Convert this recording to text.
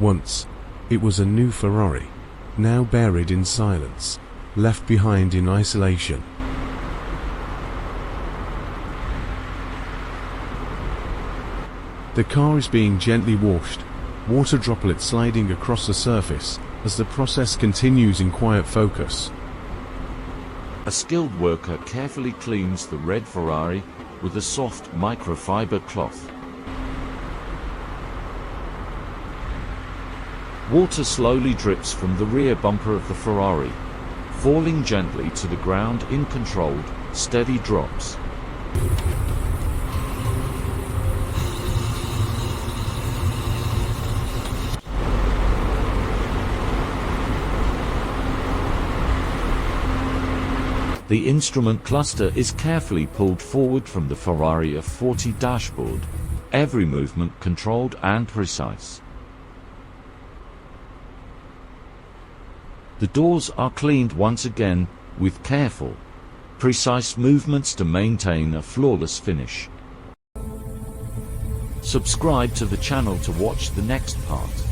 Once, it was a new Ferrari, now buried in silence, left behind in isolation. The car is being gently washed, water droplets sliding across the surface, as the process continues in quiet focus. A skilled worker carefully cleans the red Ferrari with a soft microfiber cloth. Water slowly drips from the rear bumper of the Ferrari, falling gently to the ground in controlled, steady drops. The instrument cluster is carefully pulled forward from the Ferrari F40 dashboard, every movement controlled and precise. The doors are cleaned once again, with careful, precise movements to maintain a flawless finish. Subscribe to the channel to watch the next part.